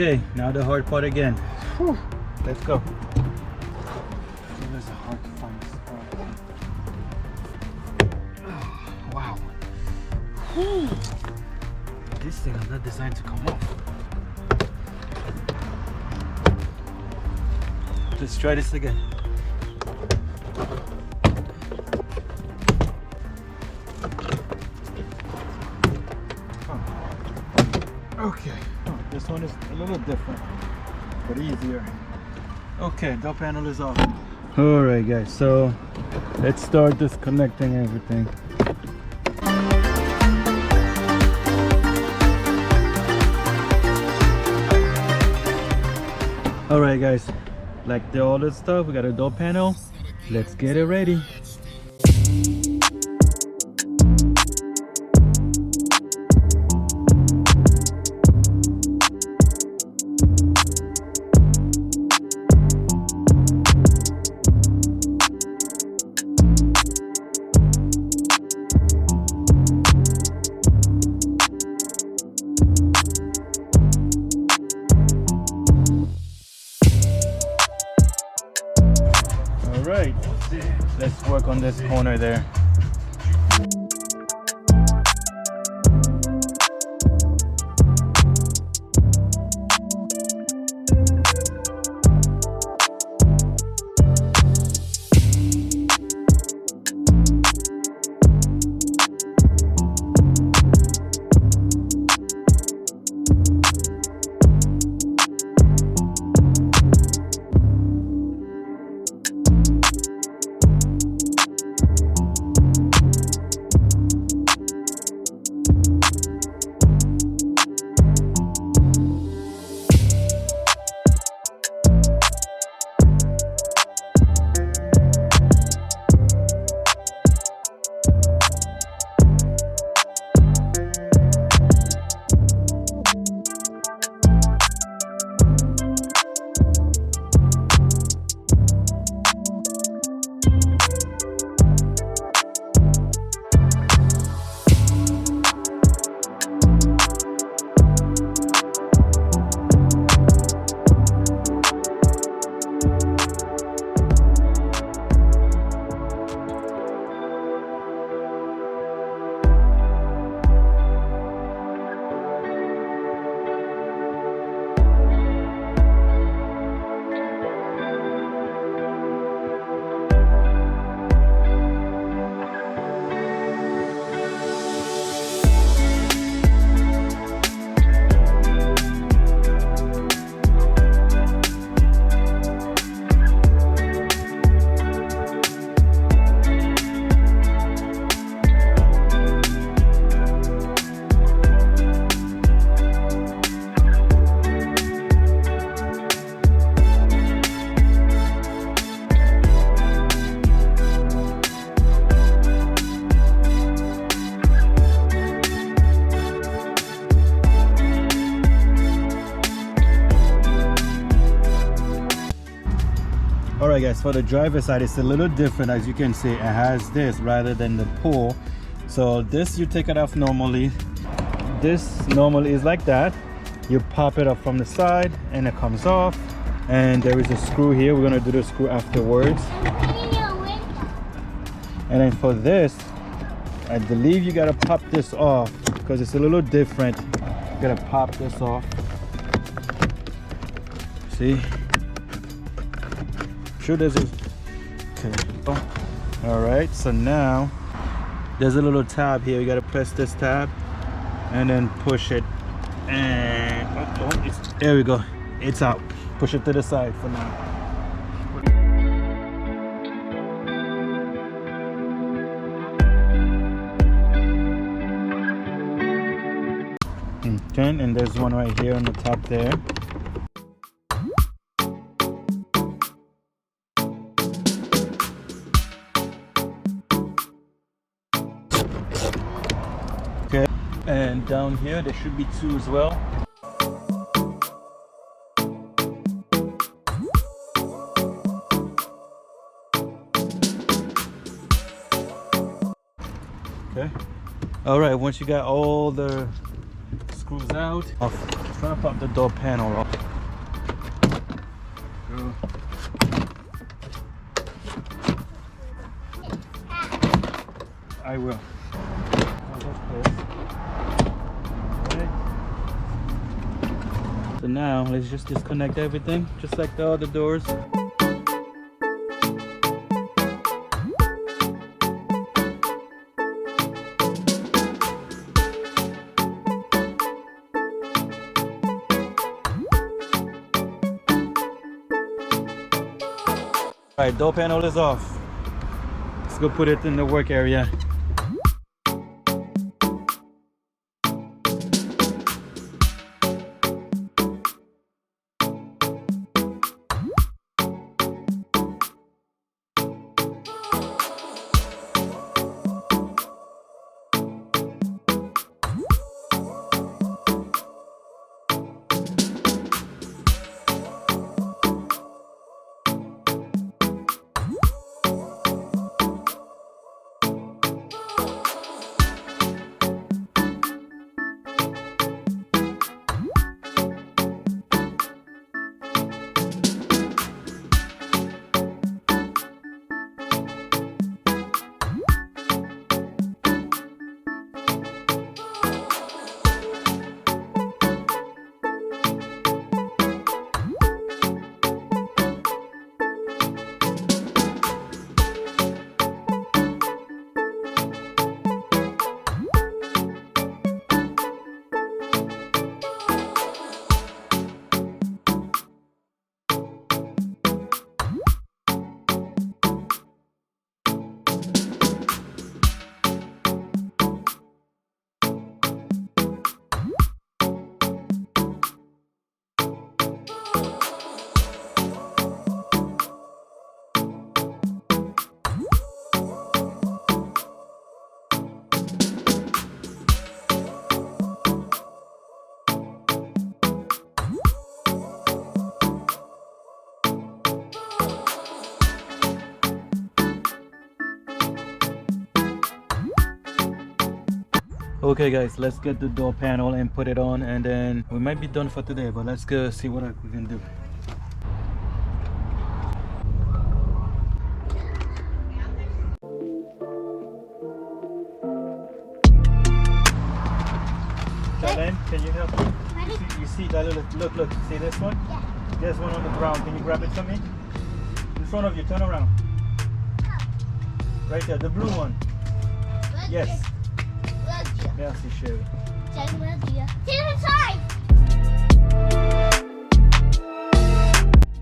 Okay, now the hard part again. Whew. Let's go. There's a hard to find spot. Wow. Whew. This thing is not designed to come off. Let's try this again. Okay, this one is a little different, but easier. Okay, door panel is off. All right, guys, so let's start disconnecting everything. All right, guys, like all this stuff, we got a door panel. Let's get it ready. Right, let's work on this corner there. Alright guys, for the driver's side it's a little different. As you can see, it has this rather than the pull. So this, you take it off normally. This normally is like that. You pop it up from the side and it comes off. And there is a screw here. We're going to do the screw afterwards. And then for this, I believe you got to pop this off because it's a little different. You got to pop this off. See? Sure there's a... Okay. Oh. All right, so now there's a little tab here. You got to press this tab and then push it. And there we go. It's out. Push it to the side for now. Okay, and there's one right here on the top there. Okay, and down here there should be two as well. Okay. All right, once you got all the screws out, trying to pop the door panel off. I will. So now let's just disconnect everything, just like the other doors. Alright, door panel is off. Let's go put it in the work area. Okay guys, let's get the door panel and put it on, and then we might be done for today, but let's go see what we can do. Jalen, can you help me? You see that little, look, see this one? Yeah. There's one on the ground, can you grab it for me? In front of you, turn around. Right there, the blue one. Yes. Merci chérie.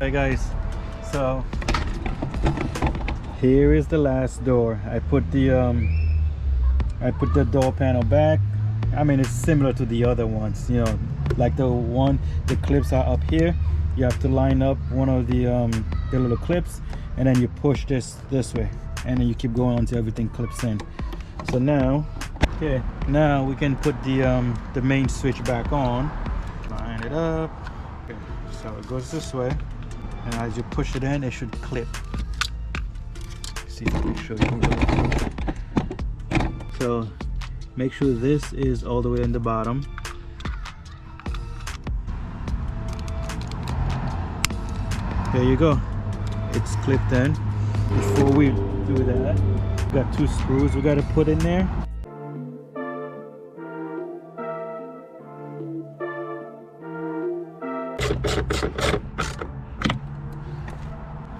Hey guys, so here is the last door. I put the door panel back. I mean, it's similar to the other ones, you know, like the clips are up here. You have to line up one of the little clips, and then you push this way, and then you keep going until everything clips in. So now, okay, now we can put the main switch back on. Line it up. Okay, so it goes this way, and as you push it in, it should clip. See if I can show you. So make sure this is all the way in the bottom. There you go. It's clipped in. Before we do that, we got 2 screws we got to put in there.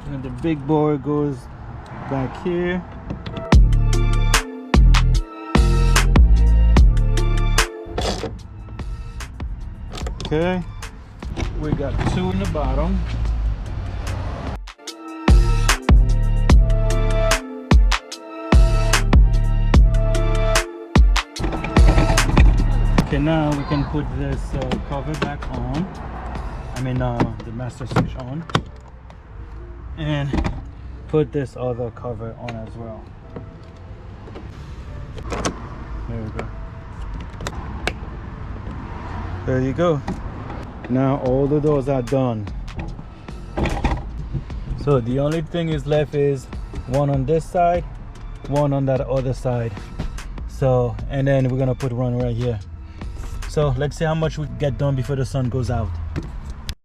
And the big board goes back here. Okay, we got 2 in the bottom. Okay, now we can put this cover back on. I mean the master switch on, and put this other cover on as well. There we go. There you go. Now all the doors are done. So the only thing is left is one on this side, one on that other side. So, and then we're gonna put one right here. So let's see how much we get done before the sun goes out.